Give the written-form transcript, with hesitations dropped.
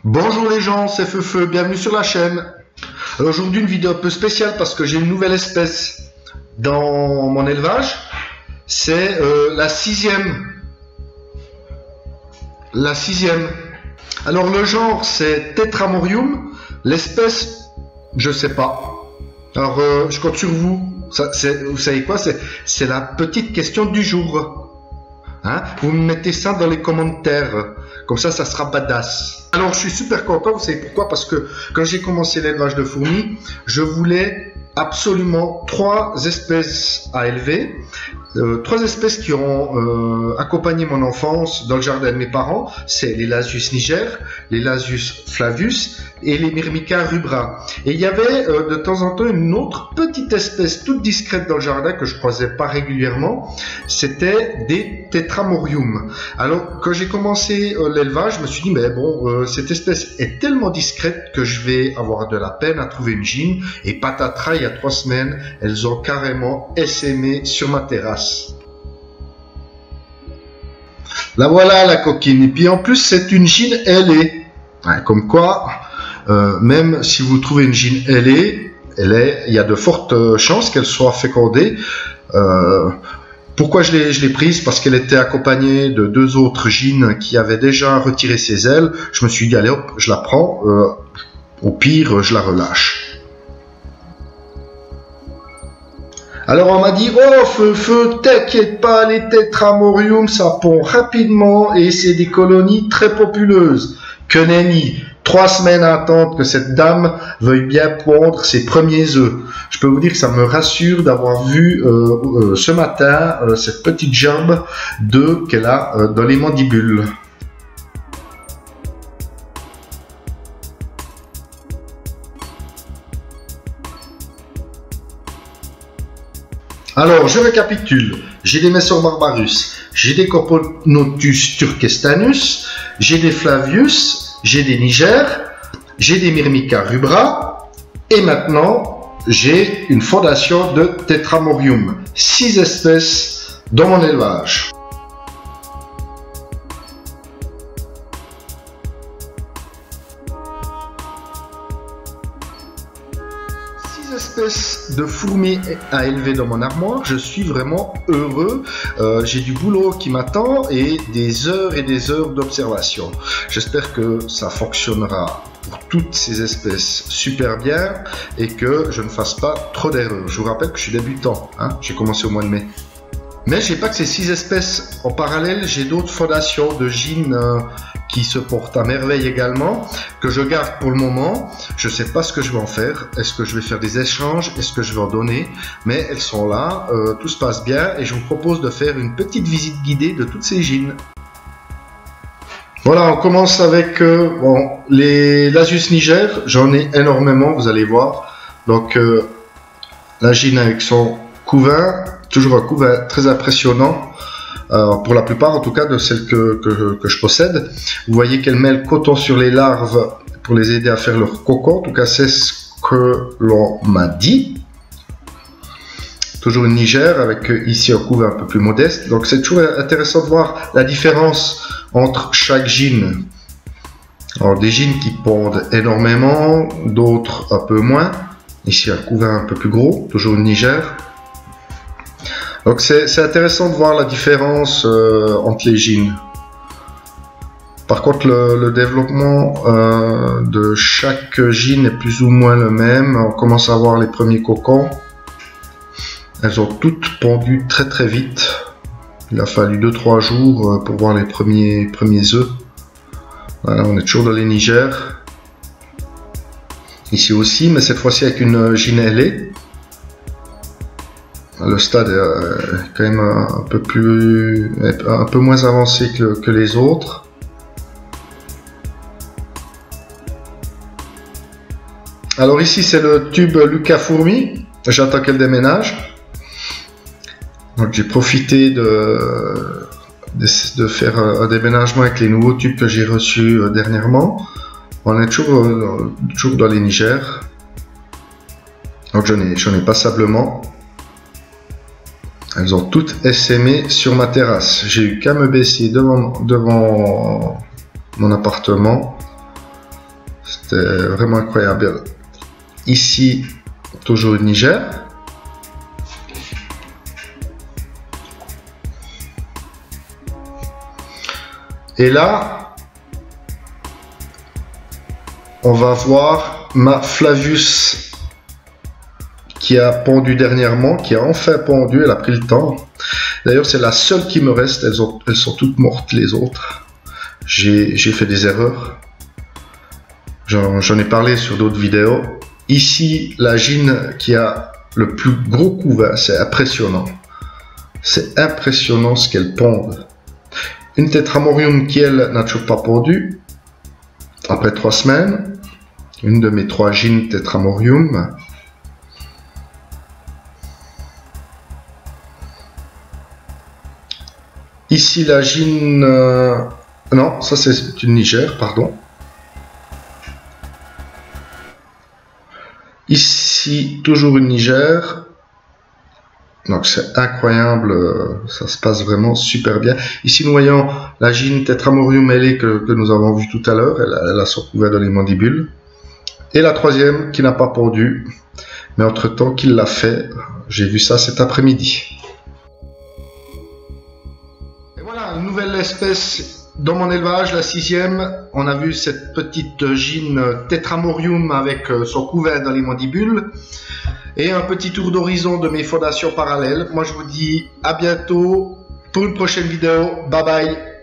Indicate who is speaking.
Speaker 1: Bonjour les gens, c'est Feufeu, bienvenue sur la chaîne. Alors aujourd'hui une vidéo un peu spéciale parce que j'ai une nouvelle espèce dans mon élevage. C'est la sixième. Alors le genre c'est Tetramorium, l'espèce je sais pas. Alors je compte sur vous. Vous savez quoi, c'est la petite question du jour. Hein? Vous me mettez ça dans les commentaires, comme ça sera badass. Alors je suis super content, vous savez pourquoi? Parce que quand j'ai commencé l'élevage de fourmis, je voulais absolument 3 espèces à élever. 3 espèces qui ont accompagné mon enfance dans le jardin de mes parents, c'est les Lasius niger, les Lasius flavus et les Myrmica rubra. Et il y avait de temps en temps une autre petite espèce toute discrète dans le jardin que je croisais pas régulièrement, c'était des Tetramorium. Alors quand j'ai commencé l'élevage, je me suis dit mais bon, cette espèce est tellement discrète que je vais avoir de la peine à trouver une gine, et patatras, il y a 3 semaines, elles ont carrément essaimé sur ma terrasse. La voilà la coquine, et puis en plus c'est une gine ailée, comme quoi même si vous trouvez une gine ailée, il y a de fortes chances qu'elle soit fécondée. Pourquoi je l'ai prise? Parce qu'elle était accompagnée de 2 autres gines qui avaient déjà retiré ses ailes. Je me suis dit allez hop, je la prends, au pire je la relâche. Alors on m'a dit, oh Feu, t'inquiète pas, les Tetramorium ça pond rapidement et c'est des colonies très populeuses. Que nenni, 3 semaines à attendre que cette dame veuille bien pondre ses premiers œufs. Je peux vous dire que ça me rassure d'avoir vu ce matin cette petite gerbe d'œufs qu'elle a dans les mandibules. Alors, je récapitule. J'ai des Messor barbarus, j'ai des Coponotus turkestanus, j'ai des Flavius, j'ai des Niger, j'ai des Myrmica rubra, et maintenant, j'ai une fondation de Tetramorium. 6 espèces dans mon élevage. Espèces de fourmis à élever dans mon armoire, je suis vraiment heureux. J'ai du boulot qui m'attend et des heures d'observation. J'espère que ça fonctionnera pour toutes ces espèces super bien et que je ne fasse pas trop d'erreurs. Je vous rappelle que je suis débutant, hein, j'ai commencé au mois de mai. Mais j'ai pas que ces 6 espèces en parallèle, j'ai d'autres fondations de gines qui se portent à merveille également, que je garde pour le moment. Je sais pas ce que je vais en faire. Est-ce que je vais faire des échanges? Est-ce que je vais en donner? Mais elles sont là, tout se passe bien et je vous propose de faire une petite visite guidée de toutes ces gines. Voilà, on commence avec bon, les Lasius niger. J'en ai énormément, vous allez voir. Donc la gine avec son couvain, toujours un couvain très impressionnant. Pour la plupart en tout cas de celles que je possède. Vous voyez qu'elle met le coton sur les larves pour les aider à faire leur cocon. En tout cas c'est ce que l'on m'a dit. Toujours une Niger avec ici un couvain un peu plus modeste. Donc c'est toujours intéressant de voir la différence entre chaque gine. Alors des gines qui pondent énormément, d'autres un peu moins. Ici un couvain un peu plus gros, toujours une Niger. Donc c'est intéressant de voir la différence entre les gines. Par contre le développement de chaque gine est plus ou moins le même. On commence à voir les premiers cocons. Elles ont toutes pondu très vite. Il a fallu 2-3 jours pour voir les premiers œufs. Voilà, on est toujours dans les Niger. Ici aussi, mais cette fois-ci avec une gine ailée. Le stade est quand même un peu moins avancé que les autres. Alors ici c'est le tube Lucas Fourmi. J'attends qu'elle déménage. Donc j'ai profité de faire un déménagement avec les nouveaux tubes que j'ai reçus dernièrement. On est toujours dans les Niger. Donc j'en ai passablement. Elles ont toutes essaimé sur ma terrasse. J'ai eu qu'à me baisser devant mon appartement C'était vraiment incroyable. Ici, toujours le Niger. Et là, on va voir ma Flavius qui a pondu dernièrement, qui a enfin pondu, elle a pris le temps. D'ailleurs, c'est la seule qui me reste, elles sont toutes mortes les autres. J'ai fait des erreurs. J'en ai parlé sur d'autres vidéos. Ici, la gine qui a le plus gros couvain, c'est impressionnant. C'est impressionnant ce qu'elle ponde. Une Tetramorium qui, elle, n'a toujours pas pondu. Après 3 semaines. Une de mes 3 gines Tetramorium. Ici, la gine... non, ça c'est une Niger, pardon. Ici, toujours une Niger. Donc c'est incroyable, ça se passe vraiment super bien. Ici, nous voyons la gine Tetramorium ailée que nous avons vue tout à l'heure. Elle a son couvert dans les mandibules. Et la troisième qui n'a pas pondu. Mais entre-temps qu'il l'a fait, j'ai vu ça cet après-midi. Et voilà, une nouvelle espèce dans mon élevage, la 6e. On a vu cette petite gine Tetramorium avec son couvert dans les mandibules. Et un petit tour d'horizon de mes fondations parallèles. Moi, je vous dis à bientôt pour une prochaine vidéo. Bye bye.